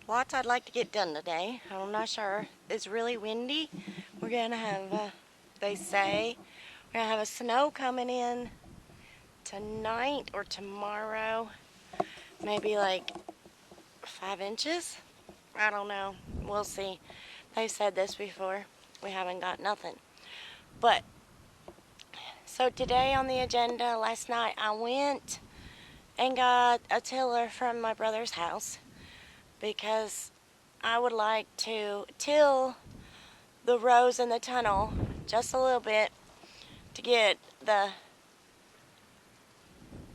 Lots I'd like to get done today. I'm not sure. It's really windy. We're gonna have, they say, we're gonna have a snow coming in tonight or tomorrow. Maybe like 5 inches. I don't know. We'll see. They've said this before. We haven't got nothing. But so today on the agenda, last night I went and got a tiller from my brother's house because I would like to till the rows in the tunnel just a little bit to get the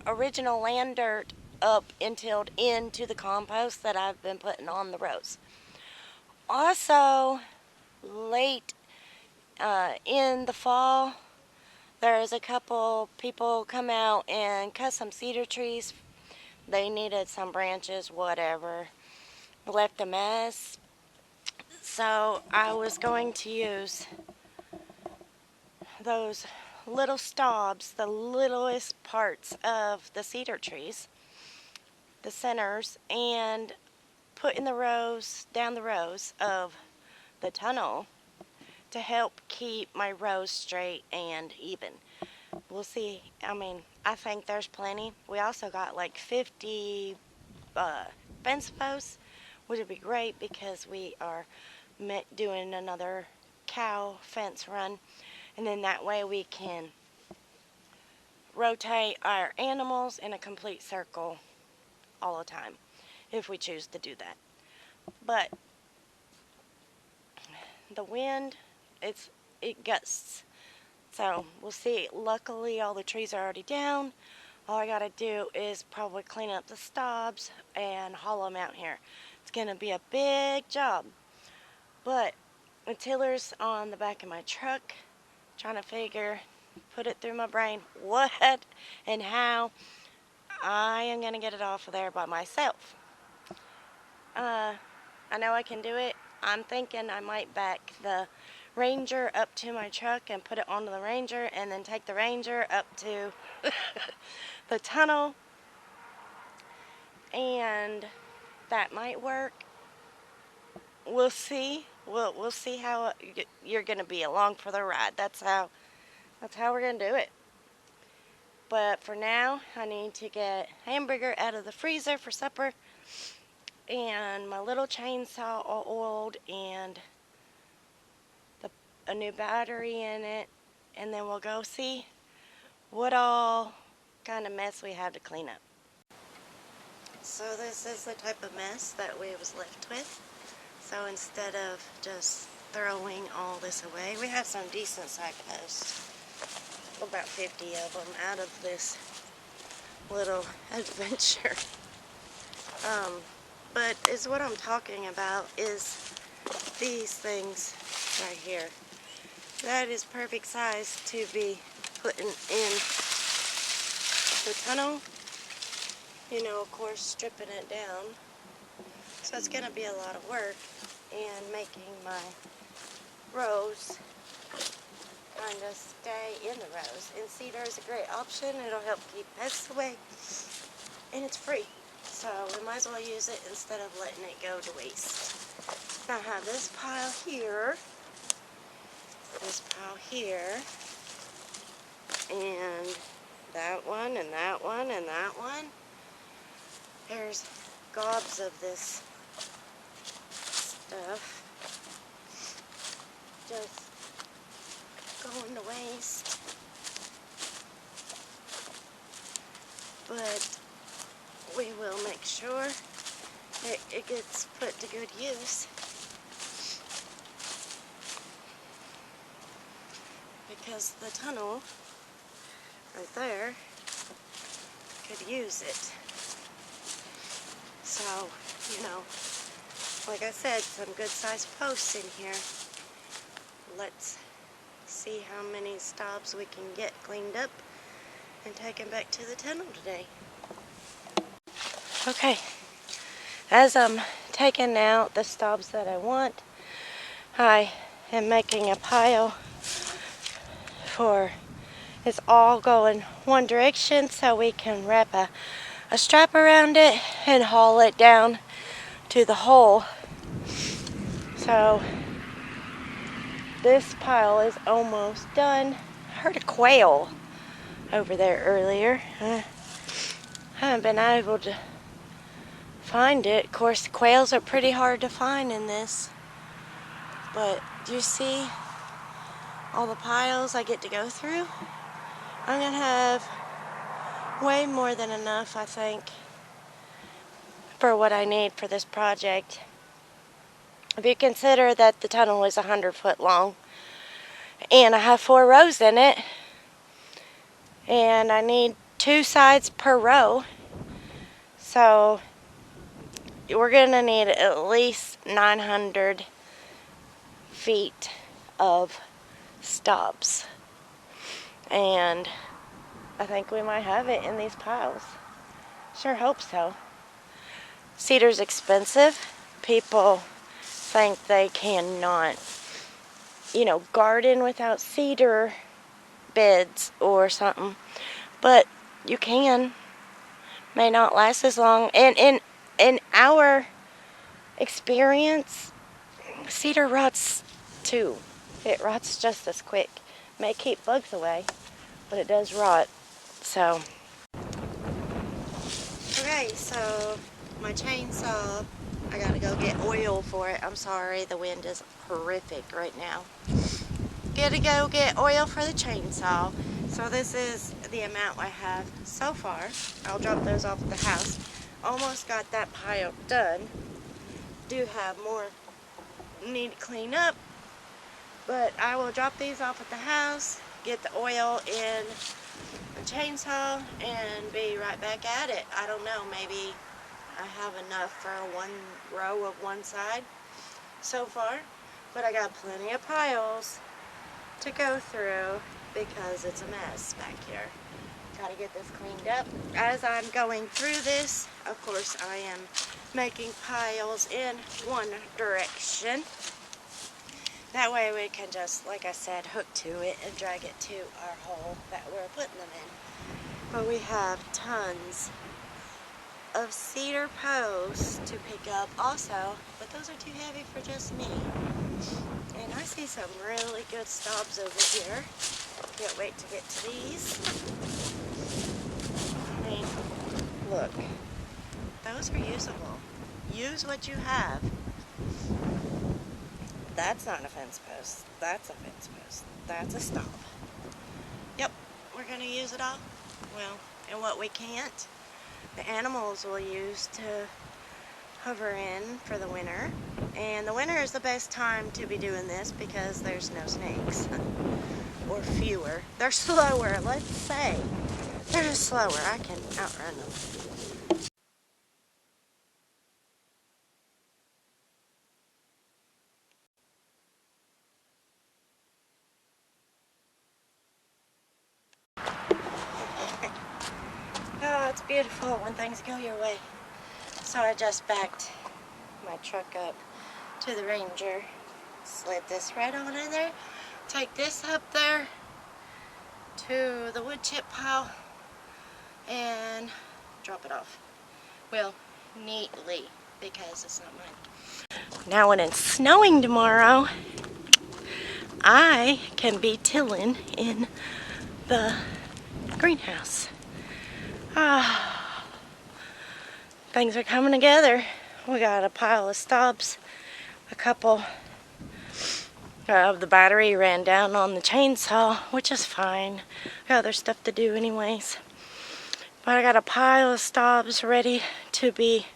original land dirt up and tilled into the compost that I've been putting on the rows. Also, late in the fall, there's a couple people come out and cut some cedar trees. They needed some branches, whatever. Left a mess. So I was going to use those little stobs, the littlest parts of the cedar trees, the centers, and put in the rows, down the rows of the tunnel to help keep my rows straight and even. We'll see. I mean, I think there's plenty. We also got like 50 fence posts, which would be great because we are doing another cow fence run, and then that way we can rotate our animals in a complete circle all the time if we choose to do that. But the wind, it gusts, so we'll see. Luckily all the trees are already down. All I gotta do is probably clean up the stobs and haul them out here. It's gonna be a big job, but the tiller's on the back of my truck, trying to put it through my brain what and how I am gonna get it off of there by myself. I know I can do it. I'm thinking I might back the Ranger up to my truck and put it onto the Ranger, and then take the Ranger up to the tunnel, and that might work. We'll see. We'll see how you're gonna be along for the ride. That's how we're gonna do it. But for now, I need to get hamburger out of the freezer for supper, and my little chainsaw all oiled, and a new battery in it, and then we'll go see what all kind of mess we have to clean up. So this is the type of mess that we was left with. So instead of just throwing all this away, we have some decent sized posts, about 50 of them out of this little adventure. But is what I'm talking about is these things right here. That is perfect size to be putting in the tunnel. You know, of course, stripping it down. So it's going to be a lot of work, and making my rows kind of stay in the rows. And cedar is a great option. It'll help keep pests away, and it's free. So we might as well use it instead of letting it go to waste. Now I have this pile here, and that one, and that one, and that one. There's gobs of this stuff just going to waste. But we will make sure it gets put to good use, because the tunnel right there could use it. So, you know, like I said, some good sized posts in here. Let's see how many stobs we can get cleaned up and taken back to the tunnel today. Okay, as I'm taking out the stobs that I want, I am making a pile for it's all going one direction, so we can wrap a strap around it and haul it down to the hole. So this pile is almost done. I heard a quail over there earlier. I haven't been able to find it. Of course, quails are pretty hard to find in this. But do you see all the piles I get to go through? I'm gonna have way more than enough, I think, for what I need for this project. If you consider that the tunnel is 100 foot long and I have 4 rows in it, and I need 2 sides per row, so we're gonna need at least 900 feet of stubs, and I think we might have it in these piles. Sure hope so. Cedar's expensive. People think they cannot, garden without cedar beds or something, but you can. May not last as long, and in our experience, cedar rots too. It rots just as quick. May keep bugs away, but it does rot. So okay, so my chainsaw, I gotta go get oil for it. I'm sorry, the wind is horrific right now. Gotta go get oil for the chainsaw. So this is the amount I have so far. I'll drop those off at the house. Almost got that pile done. Do have more need to clean up, but I will drop these off at the house, get the oil in the chainsaw, and be right back at it. I don't know, maybe I have enough for 1 row of one side so far, but I got plenty of piles to go through because it's a mess back here. Gotta get this cleaned up. As I'm going through this, of course, I am making piles in one direction. That way we can just, like I said, hook to it and drag it to our hole that we're putting them in. But we have tons of cedar posts to pick up also, but those are too heavy for just me. And I see some really good stubs over here. Can't wait to get to these. I mean, look, those are usable. Use what you have. That's not a fence post. That's a fence post. That's a stub. Yep, we're gonna use it all. Well, and what we can't, the animals will use to hover in for the winter. And the winter is the best time to be doing this because there's no snakes. Or fewer. They're slower, let's say. They're just slower. I can outrun them. Oh, it's beautiful when things go your way. So I just backed my truck up to the Ranger, slid this right on in there, take this up there to the wood chip pile, and drop it off. Well, neatly, because it's not mine. Now when it's snowing tomorrow, I can be tilling in the greenhouse. Things are coming together. We got a pile of stubs. A couple of the battery ran down on the chainsaw, which is fine. Got other stuff to do anyways. But I got a pile of stubs ready to be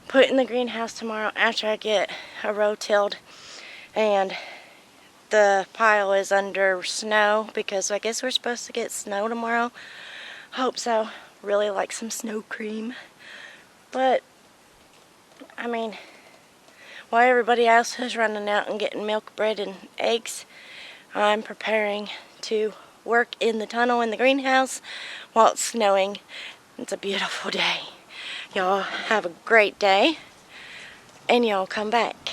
put in the greenhouse tomorrow after I get a row tilled. And the pile is under snow because I guess we're supposed to get snow tomorrow. Hope so. Really like some snow cream. But, I mean, while everybody else is running out and getting milk, bread, and eggs, I'm preparing to work in the tunnel in the greenhouse while it's snowing. It's a beautiful day. Y'all have a great day, and y'all come back.